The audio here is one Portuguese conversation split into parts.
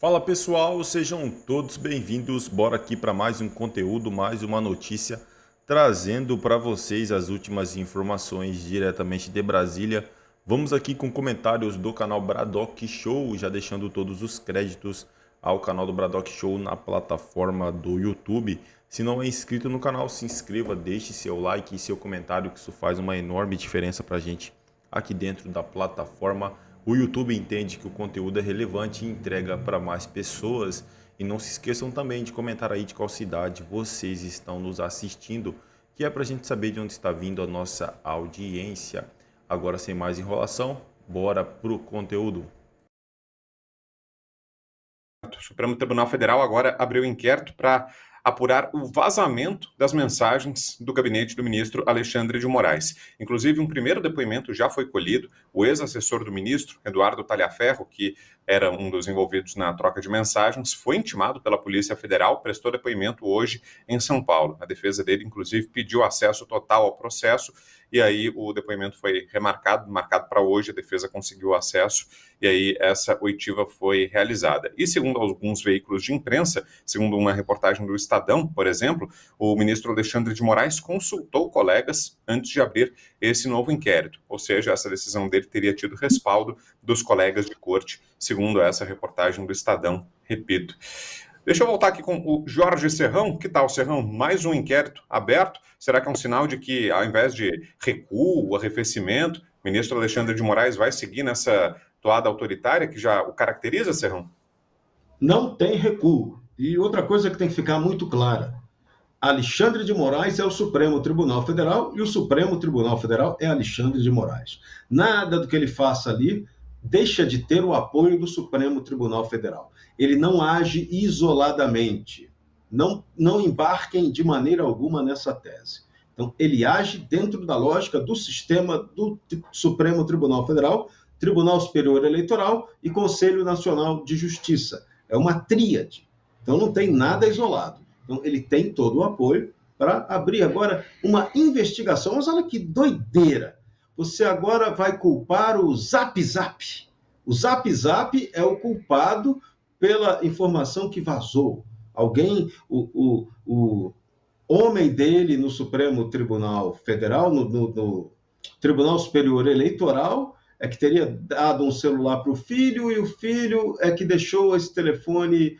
Fala pessoal, sejam todos bem-vindos. Bora aqui para mais um conteúdo, mais uma notícia, trazendo para vocês as últimas informações diretamente de Brasília. Vamos aqui com comentários do canal Bradock Show, já deixando todos os créditos ao canal do Bradock Show na plataforma do YouTube. Se não é inscrito no canal, se inscreva, deixe seu like e seu comentário, que isso faz uma enorme diferença para a gente aqui dentro da plataforma. O YouTube entende que o conteúdo é relevante e entrega para mais pessoas. E não se esqueçam também de comentar aí de qual cidade vocês estão nos assistindo, que é para a gente saber de onde está vindo a nossa audiência. Agora, sem mais enrolação, bora pro conteúdo. O Supremo Tribunal Federal agora abriu inquérito para apurar o vazamento das mensagens do gabinete do ministro Alexandre de Moraes. Inclusive, um primeiro depoimento já foi colhido. O ex-assessor do ministro, Eduardo Talhaferro, que era um dos envolvidos na troca de mensagens, foi intimado pela Polícia Federal, prestou depoimento hoje em São Paulo. A defesa dele, inclusive, pediu acesso total ao processo, e aí o depoimento foi marcado para hoje, a defesa conseguiu acesso, e aí essa oitiva foi realizada. E segundo alguns veículos de imprensa, segundo uma reportagem do Estadão, por exemplo, o ministro Alexandre de Moraes consultou colegas antes de abrir esse novo inquérito, ou seja, essa decisão dele teria tido respaldo dos colegas de corte, segundo essa reportagem do Estadão, repito. Deixa eu voltar aqui com o Jorge Serrão. Que tal, Serrão? Mais um inquérito aberto? Será que é um sinal de que, ao invés de recuo, arrefecimento, o ministro Alexandre de Moraes vai seguir nessa toada autoritária que já o caracteriza, Serrão? Não tem recuo. E outra coisa que tem que ficar muito clara: Alexandre de Moraes é o Supremo Tribunal Federal e o Supremo Tribunal Federal é Alexandre de Moraes. Nada do que ele faça ali deixa de ter o apoio do Supremo Tribunal Federal. Ele não age isoladamente. Não embarquem de maneira alguma nessa tese. Então, ele age dentro da lógica do sistema do Supremo Tribunal Federal, Tribunal Superior Eleitoral e Conselho Nacional de Justiça. É uma tríade. Então, não tem nada isolado. Então, ele tem todo o apoio para abrir agora uma investigação. Mas olha que doideira! Você agora vai culpar o Zap Zap. O Zap Zap é o culpado pela informação que vazou. Alguém, o homem dele no Supremo Tribunal Federal, no Tribunal Superior Eleitoral, é que teria dado um celular para o filho, e o filho é que deixou esse telefone,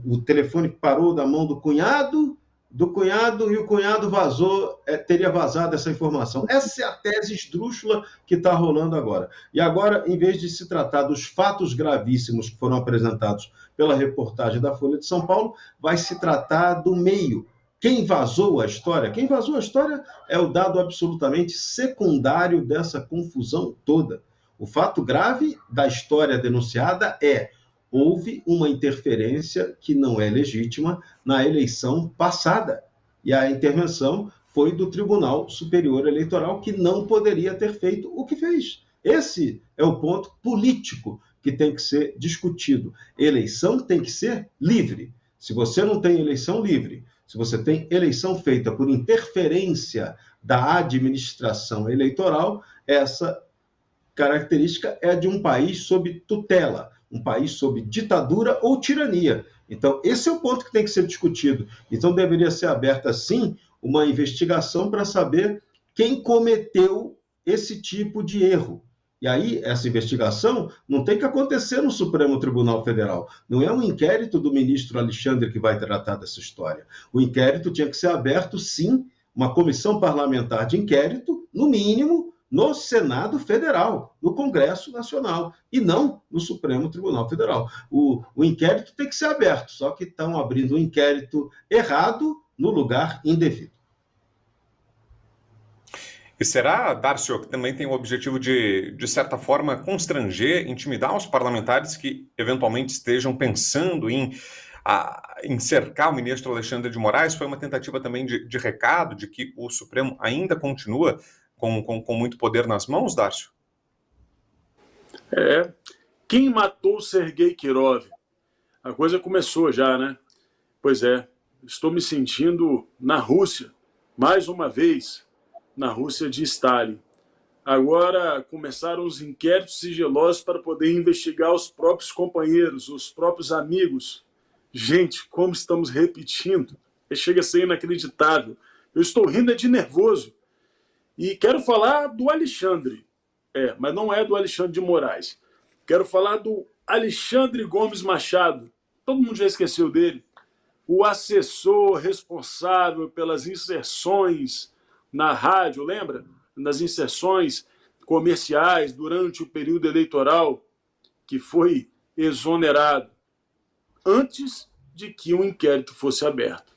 o telefone parou da mão do cunhado, e o cunhado vazou, teria vazado essa informação. Essa é a tese esdrúxula que está rolando agora. E agora, em vez de se tratar dos fatos gravíssimos que foram apresentados pela reportagem da Folha de São Paulo, vai se tratar do meio. Quem vazou a história? Quem vazou a história é o dado absolutamente secundário dessa confusão toda. O fato grave da história denunciada é: houve uma interferência que não é legítima na eleição passada. E a intervenção foi do Tribunal Superior Eleitoral, que não poderia ter feito o que fez. Esse é o ponto político que tem que ser discutido. Eleição tem que ser livre. Se você não tem eleição livre, se você tem eleição feita por interferência da administração eleitoral, essa característica é de um país sob tutela, um país sob ditadura ou tirania. Então, esse é o ponto que tem que ser discutido. Então, deveria ser aberta, sim, uma investigação para saber quem cometeu esse tipo de erro. E aí, essa investigação não tem que acontecer no Supremo Tribunal Federal. Não é um inquérito do ministro Alexandre que vai tratar dessa história. O inquérito tinha que ser aberto, sim, uma comissão parlamentar de inquérito, no mínimo, no Senado Federal, no Congresso Nacional, e não no Supremo Tribunal Federal. O inquérito tem que ser aberto, só que estão abrindo um inquérito errado no lugar indevido. E será, Darcio, que também tem o objetivo de certa forma, constranger, intimidar os parlamentares que eventualmente estejam pensando em cercar o ministro Alexandre de Moraes? Foi uma tentativa também de recado de que o Supremo ainda continua com muito poder nas mãos, Darcio? Quem matou Sergei Kirov? A coisa começou já, né? Pois é, estou me sentindo na Rússia, mais uma vez, na Rússia de Stalin. Agora começaram os inquéritos sigilosos para poder investigar os próprios companheiros, os próprios amigos. Gente, como estamos repetindo. Chega a ser inacreditável. Eu estou rindo de nervoso. E quero falar do Alexandre. Mas não é do Alexandre de Moraes. Quero falar do Alexandre Gomes Machado. Todo mundo já esqueceu dele. O assessor responsável pelas inserções na rádio, lembra? Nas inserções comerciais durante o período eleitoral, que foi exonerado antes de que o inquérito fosse aberto.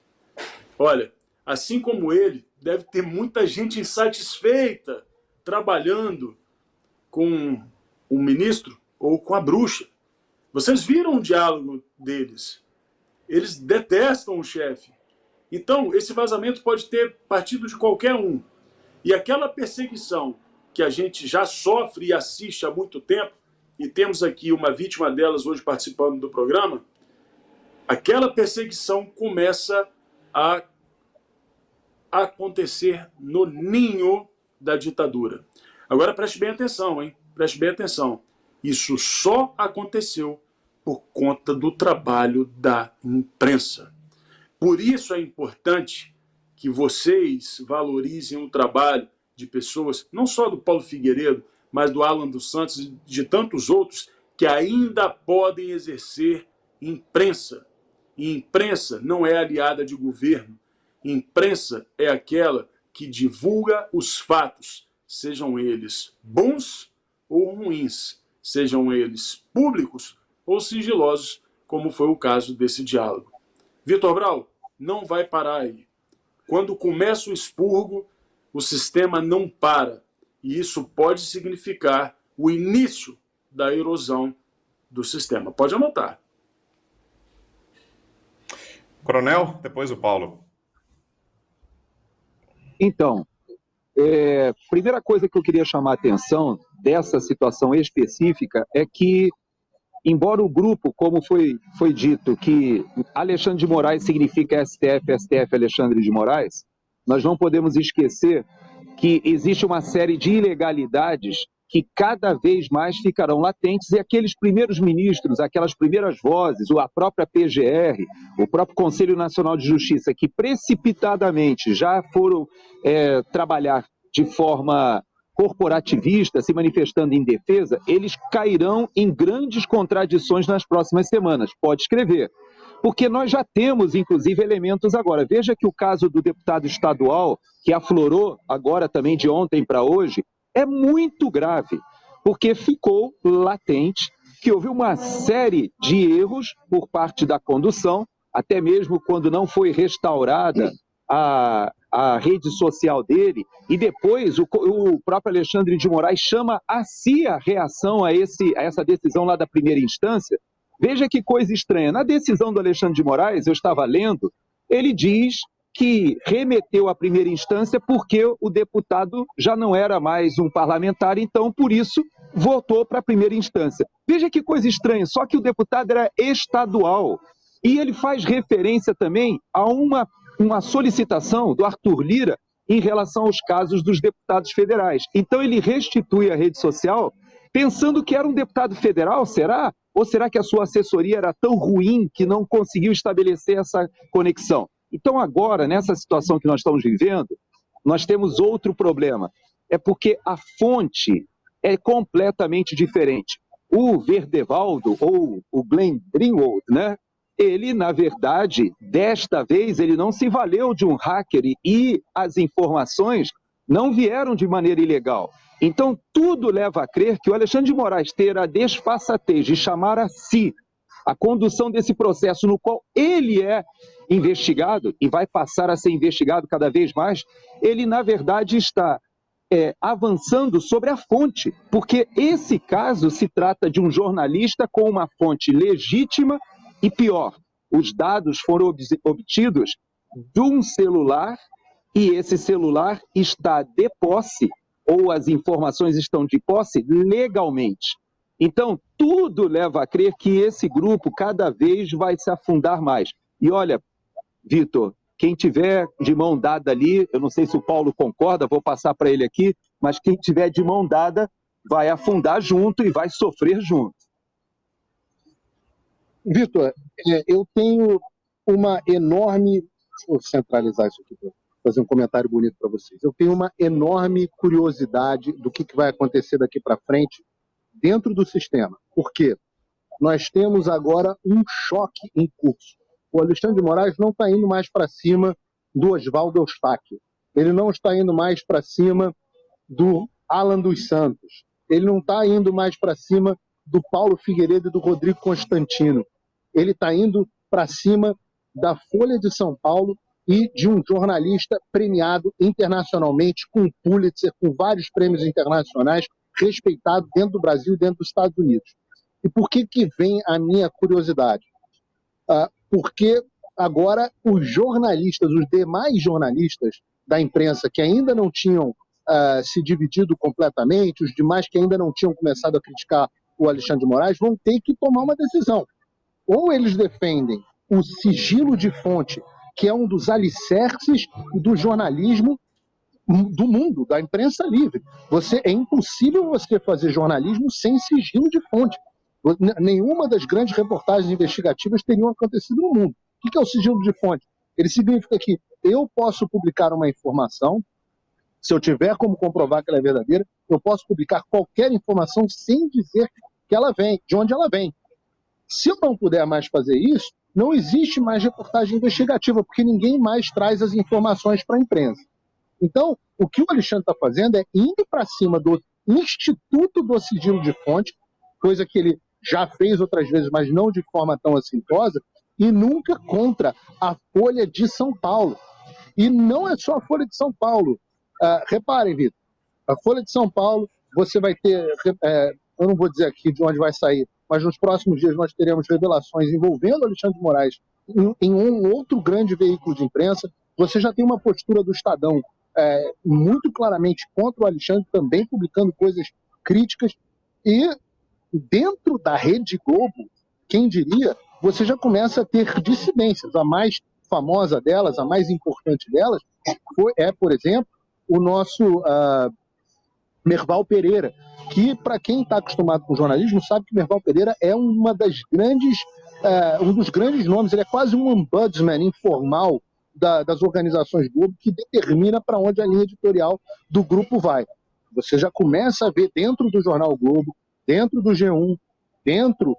Olha, assim como ele, deve ter muita gente insatisfeita trabalhando com o ministro ou com a bruxa. Vocês viram o diálogo deles. Eles detestam o chefe. Então, esse vazamento pode ter partido de qualquer um. E aquela perseguição que a gente já sofre e assiste há muito tempo, e temos aqui uma vítima delas hoje participando do programa, aquela perseguição começa a acontecer no ninho da ditadura. Agora preste bem atenção, hein? Preste bem atenção. Isso só aconteceu por conta do trabalho da imprensa. Por isso é importante que vocês valorizem o trabalho de pessoas, não só do Paulo Figueiredo, mas do Alan dos Santos e de tantos outros que ainda podem exercer imprensa. E imprensa não é aliada de governo. Imprensa é aquela que divulga os fatos, sejam eles bons ou ruins, sejam eles públicos ou sigilosos, como foi o caso desse diálogo. Vitor Brau, não vai parar aí. Quando começa o expurgo, o sistema não para. E isso pode significar o início da erosão do sistema. Pode anotar. Coronel, depois o Paulo. Então, primeira coisa que eu queria chamar a atenção dessa situação específica é que, embora o grupo, como foi dito, que Alexandre de Moraes significa STF Alexandre de Moraes, nós não podemos esquecer que existe uma série de ilegalidades que cada vez mais ficarão latentes, e aqueles primeiros ministros, aquelas primeiras vozes, a própria PGR, o próprio Conselho Nacional de Justiça, que precipitadamente já foram trabalhar de forma corporativista, se manifestando em defesa, eles cairão em grandes contradições nas próximas semanas. Pode escrever. Porque nós já temos, inclusive, elementos agora. Veja que o caso do deputado estadual, que aflorou agora também de ontem para hoje, é muito grave, porque ficou latente que houve uma série de erros por parte da condução, até mesmo quando não foi restaurada a rede social dele, e depois o próprio Alexandre de Moraes chama a si a reação a essa decisão lá da primeira instância. Veja que coisa estranha. Na decisão do Alexandre de Moraes, eu estava lendo, ele diz que remeteu à primeira instância porque o deputado já não era mais um parlamentar, então, por isso, votou para a primeira instância. Veja que coisa estranha, só que o deputado era estadual. E ele faz referência também a uma solicitação do Arthur Lira em relação aos casos dos deputados federais. Então, ele restitui a rede social pensando que era um deputado federal, será? Ou será que a sua assessoria era tão ruim que não conseguiu estabelecer essa conexão? Então agora, nessa situação que nós estamos vivendo, nós temos outro problema. É porque a fonte é completamente diferente. O Verdevaldo, ou o Glenn Greenwald, né? Ele, na verdade, desta vez, ele não se valeu de um hacker e as informações não vieram de maneira ilegal. Então, tudo leva a crer que o Alexandre de Moraes ter a desfaçatez de chamar a si a condução desse processo no qual ele é investigado e vai passar a ser investigado cada vez mais, ele, na verdade, está avançando sobre a fonte, porque esse caso se trata de um jornalista com uma fonte legítima e, pior, os dados foram obtidos de um celular e esse celular está de posse, ou as informações estão de posse legalmente. Então, tudo leva a crer que esse grupo cada vez vai se afundar mais. E olha, Vitor, quem tiver de mão dada ali, eu não sei se o Paulo concorda, vou passar para ele aqui, mas quem tiver de mão dada vai afundar junto e vai sofrer junto. Vitor, eu tenho uma enorme. Deixa eu centralizar isso aqui para fazer um comentário bonito para vocês. Eu tenho uma enorme curiosidade do que vai acontecer daqui para frente dentro do sistema. Por quê? Nós temos agora um choque em curso. O Alexandre de Moraes não está indo mais para cima do Oswaldo Eustáquio. Ele não está indo mais para cima do Alan dos Santos. Ele não está indo mais para cima do Paulo Figueiredo e do Rodrigo Constantino. Ele está indo para cima da Folha de São Paulo e de um jornalista premiado internacionalmente, com Pulitzer, com vários prêmios internacionais, respeitado dentro do Brasil e dentro dos Estados Unidos. E por que vem a minha curiosidade? Porque agora os jornalistas, os demais jornalistas da imprensa que ainda não tinham se dividido completamente, os demais que ainda não tinham começado a criticar o Alexandre de Moraes, vão ter que tomar uma decisão. Ou eles defendem o sigilo de fonte, que é um dos alicerces do jornalismo do mundo, da imprensa livre. É impossível você fazer jornalismo sem sigilo de fonte. Nenhuma das grandes reportagens investigativas teriam acontecido no mundo. O que é o sigilo de fonte? Ele significa que eu posso publicar uma informação, se eu tiver como comprovar que ela é verdadeira, eu posso publicar qualquer informação sem dizer que ela vem, de onde ela vem. Se eu não puder mais fazer isso, não existe mais reportagem investigativa, porque ninguém mais traz as informações para a imprensa. Então, o que o Alexandre está fazendo é indo para cima do Instituto do Sigilo de Fonte, coisa que ele já fez outras vezes, mas não de forma tão assintosa, e nunca contra a Folha de São Paulo. E não é só a Folha de São Paulo. Reparem, Vitor, a Folha de São Paulo, você vai ter, eu não vou dizer aqui de onde vai sair, mas nos próximos dias nós teremos revelações envolvendo Alexandre de Moraes em um outro grande veículo de imprensa. Você já tem uma postura do Estadão muito claramente contra o Alexandre, também publicando coisas críticas, e dentro da Rede Globo, quem diria, você já começa a ter dissidências. A mais famosa delas, a mais importante delas, por exemplo, o nosso Merval Pereira, que, para quem está acostumado com jornalismo, sabe que Merval Pereira é um dos grandes nomes, ele é quase um ombudsman informal das organizações Globo, que determina para onde a linha editorial do grupo vai. Você já começa a ver dentro do Jornal Globo, dentro do G1, dentro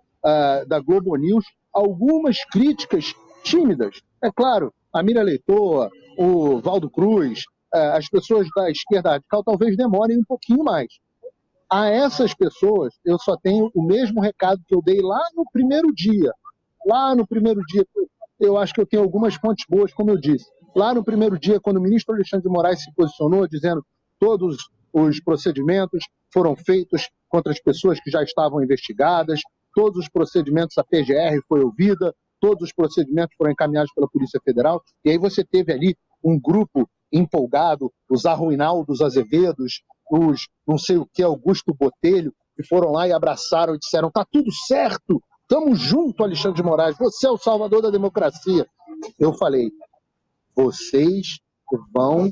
da Globo News, algumas críticas tímidas. É claro, a Mira Leitoa, o Valdo Cruz, as pessoas da esquerda radical talvez demorem um pouquinho mais. A essas pessoas, eu só tenho o mesmo recado que eu dei lá no primeiro dia. Lá no primeiro dia, eu acho que eu tenho algumas fontes boas, como eu disse. Lá no primeiro dia, quando o ministro Alexandre de Moraes se posicionou, dizendo que todos os procedimentos foram feitos contra as pessoas que já estavam investigadas, todos os procedimentos, a PGR foi ouvida, todos os procedimentos foram encaminhados pela Polícia Federal, e aí você teve ali um grupo empolgado, os Arruinaldos Azevedos, os não sei o que, Augusto Botelho, que foram lá e abraçaram e disseram: tá tudo certo, estamos junto, Alexandre de Moraes, você é o salvador da democracia. Eu falei, vocês vão...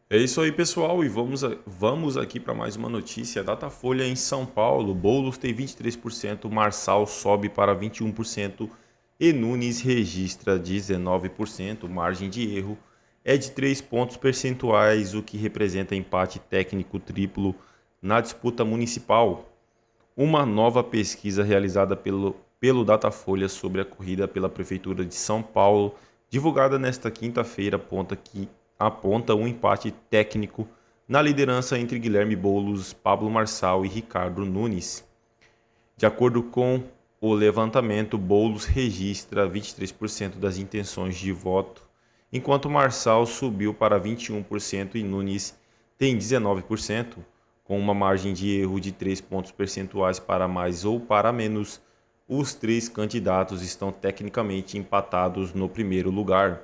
É isso aí, pessoal, e vamos aqui para mais uma notícia. Datafolha em São Paulo, Boulos tem 23%, Marçal sobe para 21% e Nunes registra 19%. Margem de erro é de 3 pontos percentuais, o que representa empate técnico triplo na disputa municipal. Uma nova pesquisa realizada pelo Datafolha sobre a corrida pela Prefeitura de São Paulo, divulgada nesta quinta-feira, aponta um empate técnico na liderança entre Guilherme Boulos, Pablo Marçal e Ricardo Nunes. De acordo com o levantamento, Boulos registra 23% das intenções de voto, enquanto Marçal subiu para 21% e Nunes tem 19%, com uma margem de erro de 3 pontos percentuais para mais ou para menos. Os três candidatos estão tecnicamente empatados no primeiro lugar.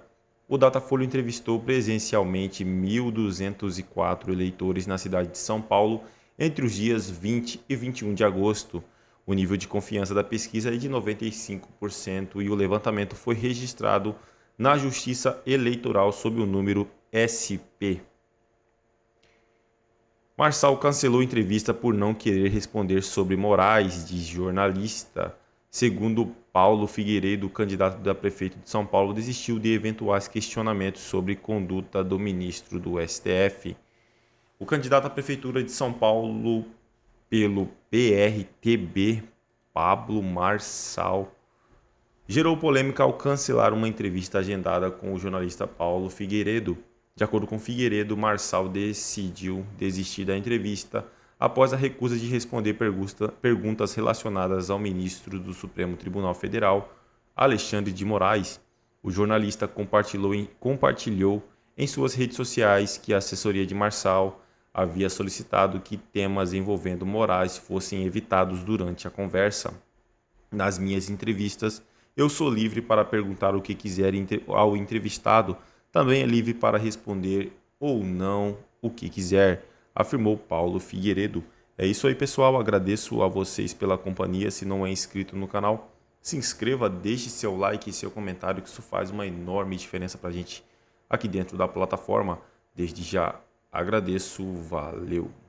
O Datafolha entrevistou presencialmente 1.204 eleitores na cidade de São Paulo entre os dias 20 e 21 de agosto. O nível de confiança da pesquisa é de 95% e o levantamento foi registrado na Justiça Eleitoral sob o número SP. Marçal cancelou entrevista por não querer responder sobre Moraes, diz jornalista. Segundo Paulo Figueiredo, candidato a prefeito de São Paulo, desistiu de eventuais questionamentos sobre conduta do ministro do STF. O candidato à prefeitura de São Paulo pelo PRTB, Pablo Marçal, gerou polêmica ao cancelar uma entrevista agendada com o jornalista Paulo Figueiredo. De acordo com Figueiredo, Marçal decidiu desistir da entrevista após a recusa de responder perguntas relacionadas ao ministro do Supremo Tribunal Federal, Alexandre de Moraes. O jornalista compartilhou em suas redes sociais que a assessoria de Marçal havia solicitado que temas envolvendo Moraes fossem evitados durante a conversa. Nas minhas entrevistas, eu sou livre para perguntar o que quiser ao entrevistado, também é livre para responder ou não o que quiser, afirmou Paulo Figueiredo. É isso aí, pessoal. Agradeço a vocês pela companhia. Se não é inscrito no canal, se inscreva, deixe seu like e seu comentário, que isso faz uma enorme diferença para a gente aqui dentro da plataforma. Desde já agradeço, valeu!